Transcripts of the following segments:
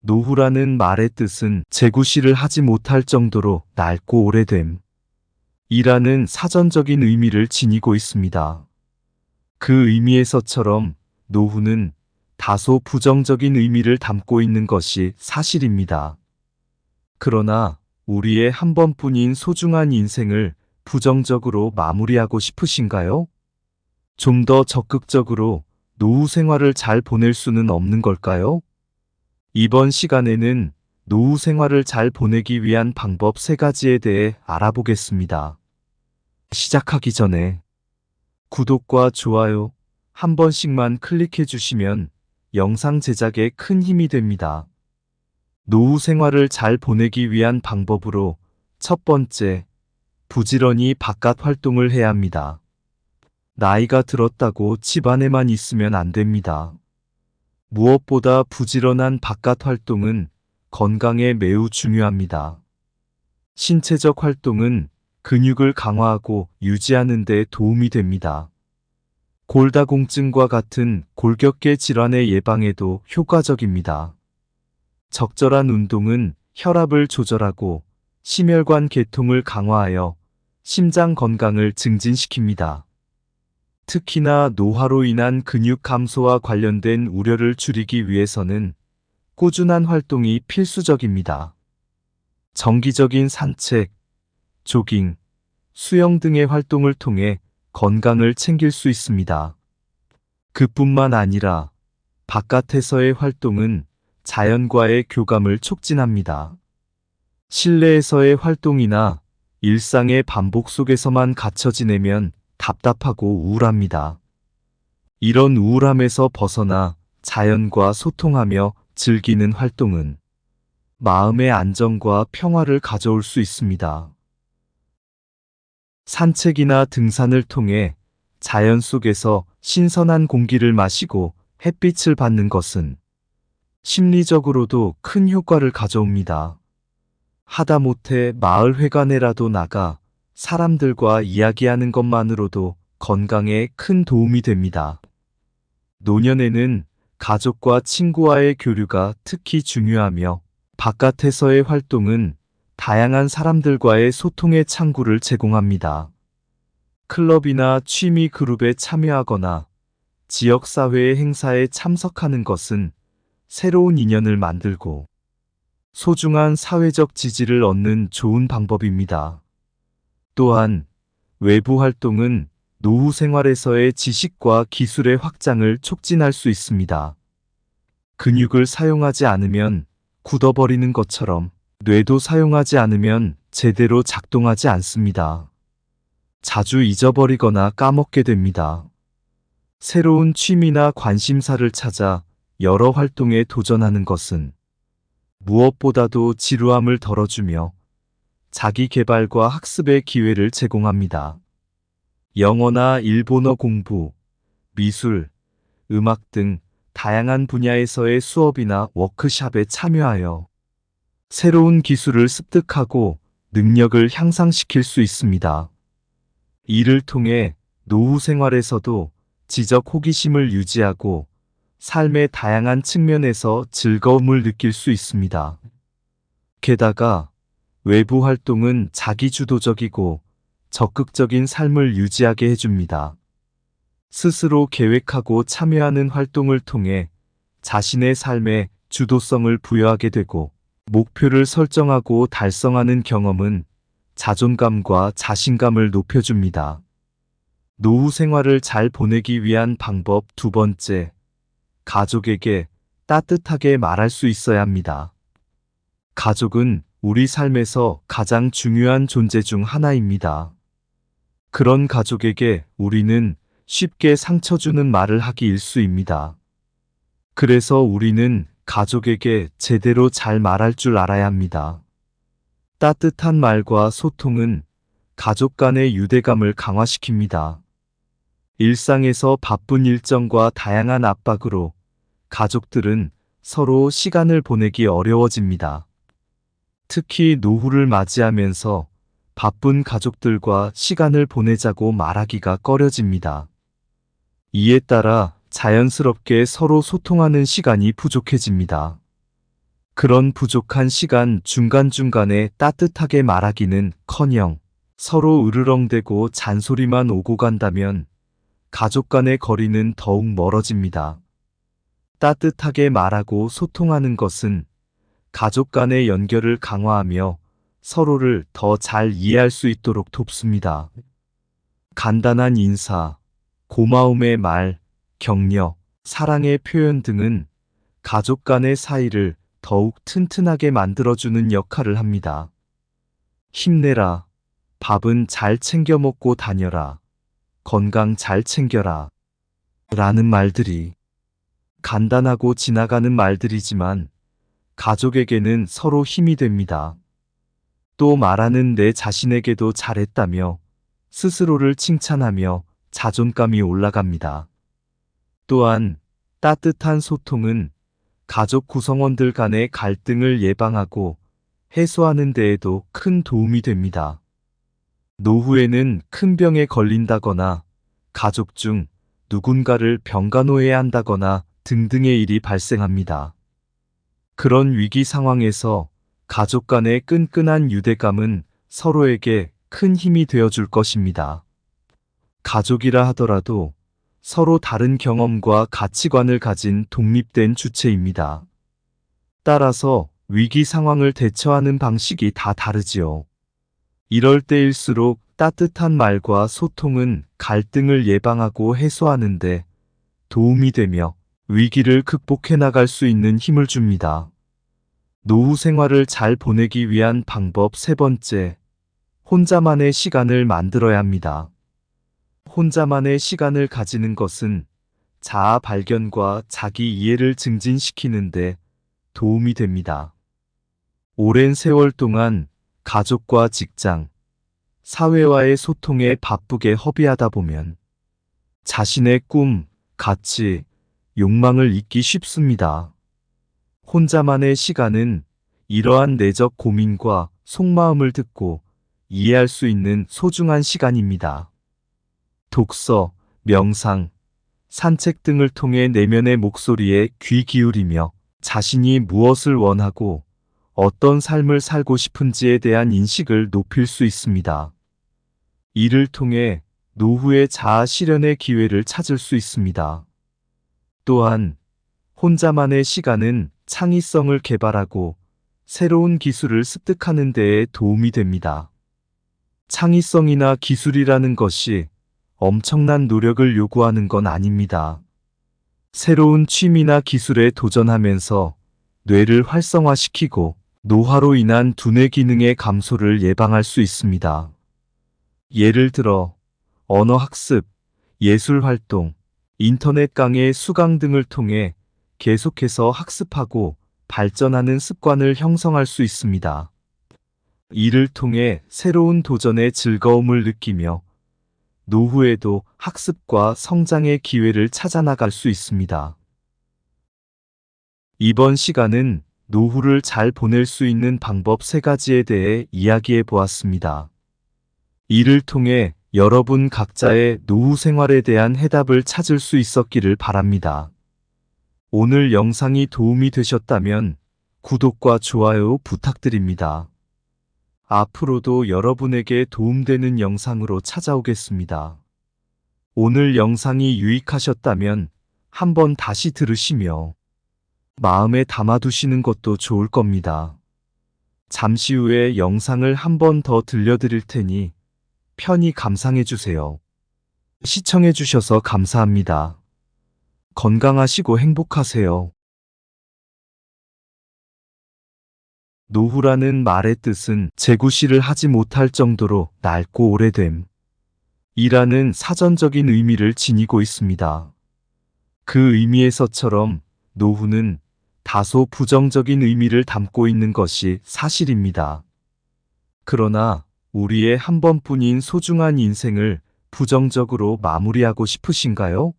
노후라는 말의 뜻은 재구시를 하지 못할 정도로 낡고 오래됨 이라는 사전적인 의미를 지니고 있습니다. 그 의미에서처럼 노후는 다소 부정적인 의미를 담고 있는 것이 사실입니다. 그러나 우리의 한 번뿐인 소중한 인생을 부정적으로 마무리하고 싶으신가요? 좀 더 적극적으로 노후 생활을 잘 보낼 수는 없는 걸까요? 이번 시간에는 노후 생활을 잘 보내기 위한 방법 3가지에 대해 알아보겠습니다. 시작하기 전에 구독과 좋아요 한 번씩만 클릭해 주시면 영상 제작에 큰 힘이 됩니다. 노후 생활을 잘 보내기 위한 방법으로 첫 번째, 부지런히 바깥 활동을 해야 합니다. 나이가 들었다고 집안에만 있으면 안 됩니다. 무엇보다 부지런한 바깥 활동은 건강에 매우 중요합니다. 신체적 활동은 근육을 강화하고 유지하는 데 도움이 됩니다. 골다공증과 같은 골격계 질환의 예방에도 효과적입니다. 적절한 운동은 혈압을 조절하고 심혈관 계통을 강화하여 심장 건강을 증진시킵니다. 특히나 노화로 인한 근육 감소와 관련된 우려를 줄이기 위해서는 꾸준한 활동이 필수적입니다. 정기적인 산책, 조깅, 수영 등의 활동을 통해 건강을 챙길 수 있습니다. 그뿐만 아니라 바깥에서의 활동은 자연과의 교감을 촉진합니다. 실내에서의 활동이나 일상의 반복 속에서만 갇혀 지내면 답답하고 우울합니다. 이런 우울함에서 벗어나 자연과 소통하며 즐기는 활동은 마음의 안정과 평화를 가져올 수 있습니다. 산책이나 등산을 통해 자연 속에서 신선한 공기를 마시고 햇빛을 받는 것은 심리적으로도 큰 효과를 가져옵니다. 하다못해 마을 회관에라도 나가 사람들과 이야기하는 것만으로도 건강에 큰 도움이 됩니다. 노년에는 가족과 친구와의 교류가 특히 중요하며 바깥에서의 활동은 다양한 사람들과의 소통의 창구를 제공합니다. 클럽이나 취미 그룹에 참여하거나 지역사회의 행사에 참석하는 것은 새로운 인연을 만들고 소중한 사회적 지지를 얻는 좋은 방법입니다. 또한 외부 활동은 노후 생활에서의 지식과 기술의 확장을 촉진할 수 있습니다. 근육을 사용하지 않으면 굳어버리는 것처럼 뇌도 사용하지 않으면 제대로 작동하지 않습니다. 자주 잊어버리거나 까먹게 됩니다. 새로운 취미나 관심사를 찾아 여러 활동에 도전하는 것은 무엇보다도 지루함을 덜어주며 자기 개발과 학습의 기회를 제공합니다. 영어나 일본어 공부, 미술, 음악 등 다양한 분야에서의 수업이나 워크숍에 참여하여 새로운 기술을 습득하고 능력을 향상시킬 수 있습니다. 이를 통해 노후 생활에서도 지적 호기심을 유지하고 삶의 다양한 측면에서 즐거움을 느낄 수 있습니다. 게다가 외부 활동은 자기주도적이고 적극적인 삶을 유지하게 해줍니다. 스스로 계획하고 참여하는 활동을 통해 자신의 삶에 주도성을 부여하게 되고 목표를 설정하고 달성하는 경험은 자존감과 자신감을 높여줍니다. 노후 생활을 잘 보내기 위한 방법 2번째, 가족에게 따뜻하게 말할 수 있어야 합니다. 가족은 우리 삶에서 가장 중요한 존재 중 하나입니다. 그런 가족에게 우리는 쉽게 상처 주는 말을 하기 일쑤입니다. 그래서 우리는 가족에게 제대로 잘 말할 줄 알아야 합니다. 따뜻한 말과 소통은 가족 간의 유대감을 강화시킵니다. 일상에서 바쁜 일정과 다양한 압박으로 가족들은 서로 시간을 보내기 어려워집니다. 특히 노후를 맞이하면서 바쁜 가족들과 시간을 보내자고 말하기가 꺼려집니다. 이에 따라 자연스럽게 서로 소통하는 시간이 부족해집니다. 그런 부족한 시간 중간중간에 따뜻하게 말하기는커녕 서로 으르렁대고 잔소리만 오고 간다면 가족 간의 거리는 더욱 멀어집니다. 따뜻하게 말하고 소통하는 것은 가족 간의 연결을 강화하며 서로를 더 잘 이해할 수 있도록 돕습니다. 간단한 인사, 고마움의 말, 격려, 사랑의 표현 등은 가족 간의 사이를 더욱 튼튼하게 만들어주는 역할을 합니다. 힘내라. 밥은 잘 챙겨 먹고 다녀라. 건강 잘 챙겨라. 라는 말들이 간단하고 지나가는 말들이지만 가족에게는 서로 힘이 됩니다. 또 말하는 내 자신에게도 잘했다며 스스로를 칭찬하며 자존감이 올라갑니다. 또한 따뜻한 소통은 가족 구성원들 간의 갈등을 예방하고 해소하는 데에도 큰 도움이 됩니다. 노후에는 큰 병에 걸린다거나 가족 중 누군가를 병간호해야 한다거나 등등의 일이 발생합니다. 그런 위기 상황에서 가족 간의 끈끈한 유대감은 서로에게 큰 힘이 되어줄 것입니다. 가족이라 하더라도 서로 다른 경험과 가치관을 가진 독립된 주체입니다. 따라서 위기 상황을 대처하는 방식이 다 다르지요. 이럴 때일수록 따뜻한 말과 소통은 갈등을 예방하고 해소하는데 도움이 되며 위기를 극복해 나갈 수 있는 힘을 줍니다. 노후 생활을 잘 보내기 위한 방법 세 번째, 혼자만의 시간을 만들어야 합니다. 혼자만의 시간을 가지는 것은 자아 발견과 자기 이해를 증진시키는데 도움이 됩니다. 오랜 세월 동안 가족과 직장, 사회와의 소통에 바쁘게 허비하다 보면 자신의 꿈, 가치, 욕망을 잊기 쉽습니다. 혼자만의 시간은 이러한 내적 고민과 속마음을 듣고 이해할 수 있는 소중한 시간입니다. 독서, 명상, 산책 등을 통해 내면의 목소리에 귀 기울이며 자신이 무엇을 원하고 어떤 삶을 살고 싶은지에 대한 인식을 높일 수 있습니다. 이를 통해 노후의 자아 실현의 기회를 찾을 수 있습니다. 또한 혼자만의 시간은 창의성을 개발하고 새로운 기술을 습득하는 데에 도움이 됩니다. 창의성이나 기술이라는 것이 엄청난 노력을 요구하는 건 아닙니다. 새로운 취미나 기술에 도전하면서 뇌를 활성화시키고 노화로 인한 두뇌 기능의 감소를 예방할 수 있습니다. 예를 들어 언어 학습, 예술 활동, 인터넷 강의 수강 등을 통해 계속해서 학습하고 발전하는 습관을 형성할 수 있습니다. 이를 통해 새로운 도전의 즐거움을 느끼며 노후에도 학습과 성장의 기회를 찾아 나갈 수 있습니다. 이번 시간은 노후를 잘 보낼 수 있는 방법 3가지에 대해 이야기해 보았습니다. 이를 통해 여러분 각자의 노후 생활에 대한 해답을 찾을 수 있었기를 바랍니다. 오늘 영상이 도움이 되셨다면 구독과 좋아요 부탁드립니다. 앞으로도 여러분에게 도움되는 영상으로 찾아오겠습니다. 오늘 영상이 유익하셨다면 한번 다시 들으시며 마음에 담아두시는 것도 좋을 겁니다. 잠시 후에 영상을 한 번 더 들려드릴 테니 편히 감상해 주세요. 시청해 주셔서 감사합니다. 건강하시고 행복하세요. 노후라는 말의 뜻은 재구시를 하지 못할 정도로 낡고 오래됨 이라는 사전적인 의미를 지니고 있습니다. 그 의미에서처럼 노후는 다소 부정적인 의미를 담고 있는 것이 사실입니다. 그러나 우리의 한 번뿐인 소중한 인생을 부정적으로 마무리하고 싶으신가요?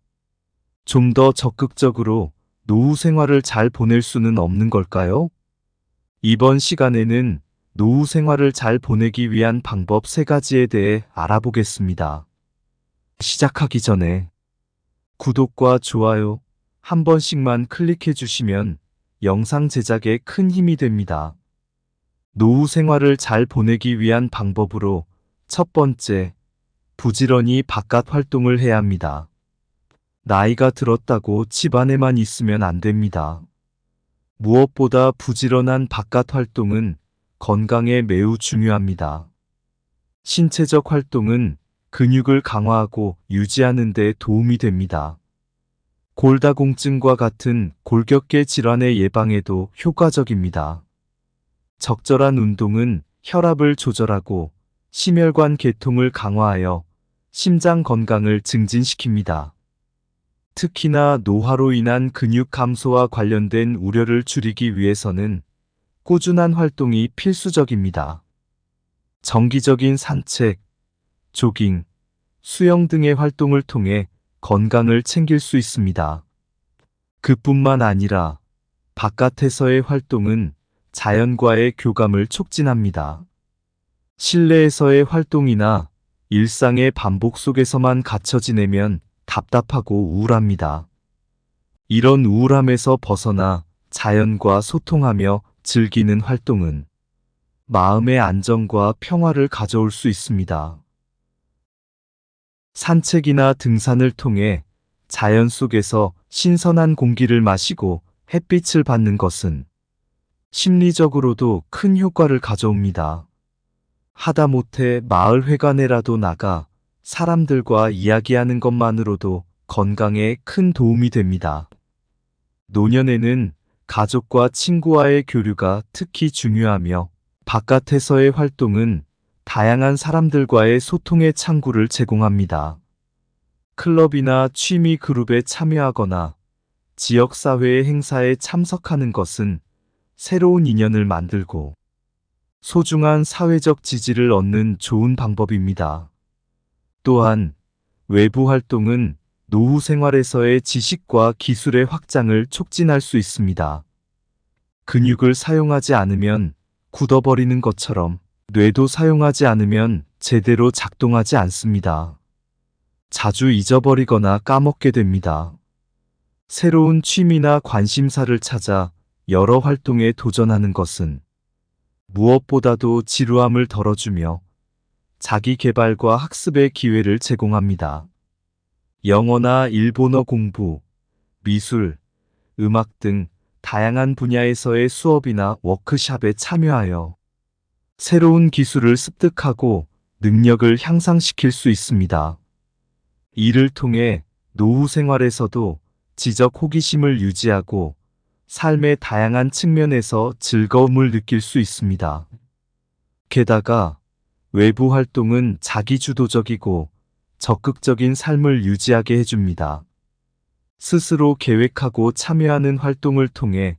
좀 더 적극적으로 노후 생활을 잘 보낼 수는 없는 걸까요? 이번 시간에는 노후 생활을 잘 보내기 위한 방법 3가지에 대해 알아보겠습니다. 시작하기 전에 구독과 좋아요 한 번씩만 클릭해 주시면 영상 제작에 큰 힘이 됩니다. 노후 생활을 잘 보내기 위한 방법으로 첫 번째, 부지런히 바깥 활동을 해야 합니다. 나이가 들었다고 집안에만 있으면 안 됩니다. 무엇보다 부지런한 바깥 활동은 건강에 매우 중요합니다. 신체적 활동은 근육을 강화하고 유지하는 데 도움이 됩니다. 골다공증과 같은 골격계 질환의 예방에도 효과적입니다. 적절한 운동은 혈압을 조절하고 심혈관 계통을 강화하여 심장 건강을 증진시킵니다. 특히나 노화로 인한 근육 감소와 관련된 우려를 줄이기 위해서는 꾸준한 활동이 필수적입니다. 정기적인 산책, 조깅, 수영 등의 활동을 통해 건강을 챙길 수 있습니다. 그뿐만 아니라 바깥에서의 활동은 자연과의 교감을 촉진합니다. 실내에서의 활동이나 일상의 반복 속에서만 갇혀 지내면 답답하고 우울합니다. 이런 우울함에서 벗어나 자연과 소통하며 즐기는 활동은 마음의 안정과 평화를 가져올 수 있습니다. 산책이나 등산을 통해 자연 속에서 신선한 공기를 마시고 햇빛을 받는 것은 심리적으로도 큰 효과를 가져옵니다. 하다못해 마을 회관에라도 나가 사람들과 이야기하는 것만으로도 건강에 큰 도움이 됩니다. 노년에는 가족과 친구와의 교류가 특히 중요하며 바깥에서의 활동은 다양한 사람들과의 소통의 창구를 제공합니다. 클럽이나 취미 그룹에 참여하거나 지역사회의 행사에 참석하는 것은 새로운 인연을 만들고 소중한 사회적 지지를 얻는 좋은 방법입니다. 또한 외부 활동은 노후 생활에서의 지식과 기술의 확장을 촉진할 수 있습니다. 근육을 사용하지 않으면 굳어버리는 것처럼 뇌도 사용하지 않으면 제대로 작동하지 않습니다. 자주 잊어버리거나 까먹게 됩니다. 새로운 취미나 관심사를 찾아 여러 활동에 도전하는 것은 무엇보다도 지루함을 덜어주며 자기 개발과 학습의 기회를 제공합니다. 영어나 일본어 공부, 미술, 음악 등 다양한 분야에서의 수업이나 워크숍에 참여하여 새로운 기술을 습득하고 능력을 향상시킬 수 있습니다. 이를 통해 노후 생활에서도 지적 호기심을 유지하고 삶의 다양한 측면에서 즐거움을 느낄 수 있습니다. 게다가 외부 활동은 자기주도적이고 적극적인 삶을 유지하게 해줍니다. 스스로 계획하고 참여하는 활동을 통해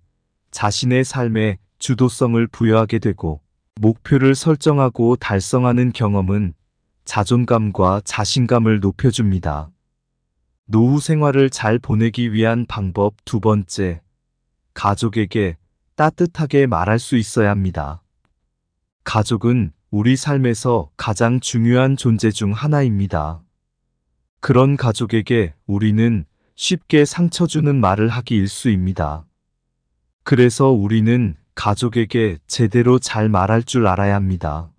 자신의 삶에 주도성을 부여하게 되고 목표를 설정하고 달성하는 경험은 자존감과 자신감을 높여줍니다. 노후 생활을 잘 보내기 위한 방법 두 번째, 가족에게 따뜻하게 말할 수 있어야 합니다. 가족은 우리 삶에서 가장 중요한 존재 중 하나입니다. 그런 가족에게 우리는 쉽게 상처 주는 말을 하기 일쑤입니다. 그래서 우리는 가족에게 제대로 잘 말할 줄 알아야 합니다.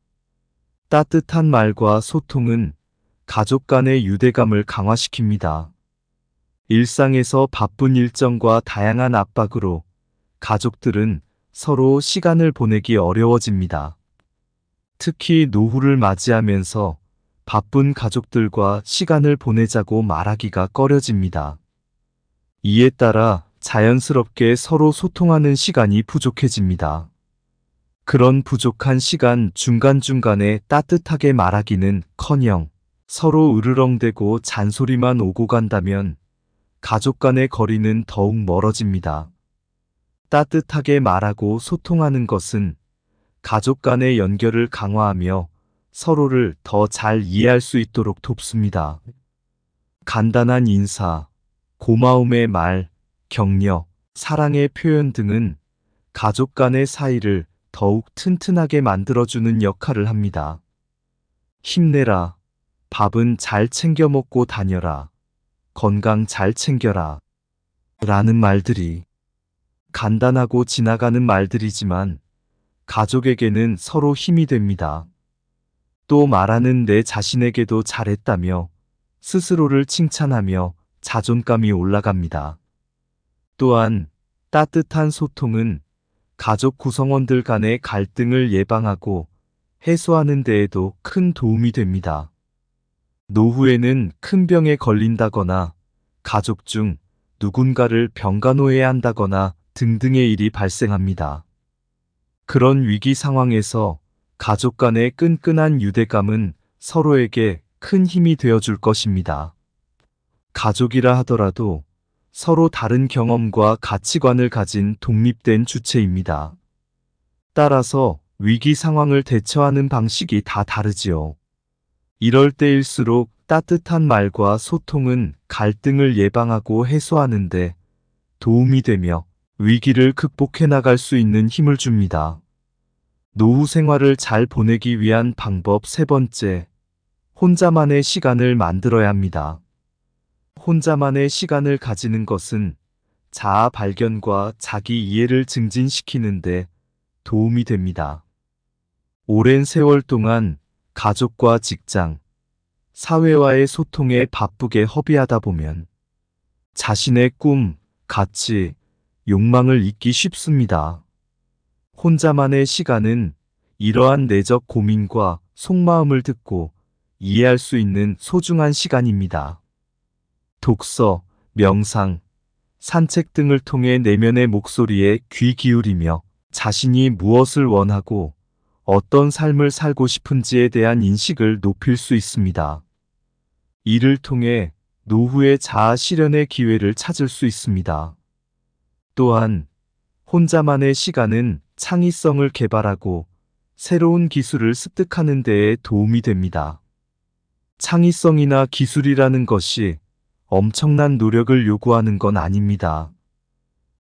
따뜻한 말과 소통은 가족 간의 유대감을 강화시킵니다. 일상에서 바쁜 일정과 다양한 압박으로 가족들은 서로 시간을 보내기 어려워집니다. 특히 노후를 맞이하면서 바쁜 가족들과 시간을 보내자고 말하기가 꺼려집니다. 이에 따라 자연스럽게 서로 소통하는 시간이 부족해집니다. 그런 부족한 시간 중간중간에 따뜻하게 말하기는 커녕 서로 으르렁대고 잔소리만 오고 간다면 가족 간의 거리는 더욱 멀어집니다. 따뜻하게 말하고 소통하는 것은 가족 간의 연결을 강화하며 서로를 더 잘 이해할 수 있도록 돕습니다. 간단한 인사, 고마움의 말, 격려, 사랑의 표현 등은 가족 간의 사이를 더욱 튼튼하게 만들어주는 역할을 합니다. 힘내라, 밥은 잘 챙겨 먹고 다녀라, 건강 잘 챙겨라 라는 말들이 간단하고 지나가는 말들이지만 가족에게는 서로 힘이 됩니다. 또 말하는 내 자신에게도 잘했다며 스스로를 칭찬하며 자존감이 올라갑니다. 또한 따뜻한 소통은 가족 구성원들 간의 갈등을 예방하고 해소하는 데에도 큰 도움이 됩니다. 노후에는 큰 병에 걸린다거나 가족 중 누군가를 병간호해야 한다거나 등등의 일이 발생합니다. 그런 위기 상황에서 가족 간의 끈끈한 유대감은 서로에게 큰 힘이 되어줄 것입니다. 가족이라 하더라도 서로 다른 경험과 가치관을 가진 독립된 주체입니다. 따라서 위기 상황을 대처하는 방식이 다 다르지요. 이럴 때일수록 따뜻한 말과 소통은 갈등을 예방하고 해소하는데 도움이 되며 위기를 극복해 나갈 수 있는 힘을 줍니다. 노후 생활을 잘 보내기 위한 방법 세 번째, 혼자만의 시간을 만들어야 합니다. 혼자만의 시간을 가지는 것은 자아 발견과 자기 이해를 증진시키는데 도움이 됩니다. 오랜 세월 동안 가족과 직장, 사회와의 소통에 바쁘게 허비하다 보면 자신의 꿈, 가치, 욕망을 잊기 쉽습니다. 혼자만의 시간은 이러한 내적 고민과 속마음을 듣고 이해할 수 있는 소중한 시간입니다. 독서, 명상, 산책 등을 통해 내면의 목소리에 귀 기울이며 자신이 무엇을 원하고 어떤 삶을 살고 싶은지에 대한 인식을 높일 수 있습니다. 이를 통해 노후의 자아 실현의 기회를 찾을 수 있습니다. 또한 혼자만의 시간은 창의성을 개발하고 새로운 기술을 습득하는 데에 도움이 됩니다. 창의성이나 기술이라는 것이 엄청난 노력을 요구하는 건 아닙니다.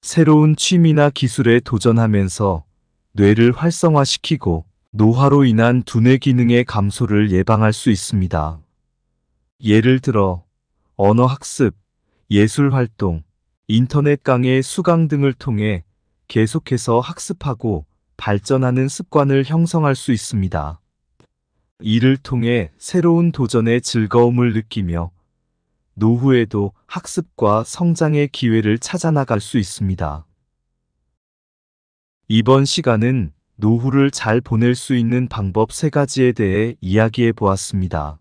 새로운 취미나 기술에 도전하면서 뇌를 활성화시키고 노화로 인한 두뇌 기능의 감소를 예방할 수 있습니다. 예를 들어 언어 학습, 예술 활동, 인터넷 강의 수강 등을 통해 계속해서 학습하고 발전하는 습관을 형성할 수 있습니다. 이를 통해 새로운 도전의 즐거움을 느끼며 노후에도 학습과 성장의 기회를 찾아 나갈 수 있습니다. 이번 시간은 노후를 잘 보낼 수 있는 방법 3가지에 대해 이야기해 보았습니다.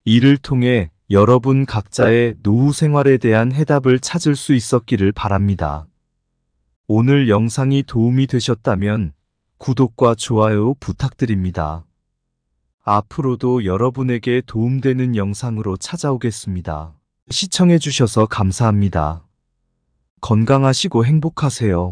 이를 통해 여러분 각자의 노후 생활에 대한 해답을 찾을 수 있었기를 바랍니다. 오늘 영상이 도움이 되셨다면 구독과 좋아요 부탁드립니다. 앞으로도 여러분에게 도움되는 영상으로 찾아오겠습니다. 시청해 주셔서 감사합니다. 건강하시고 행복하세요.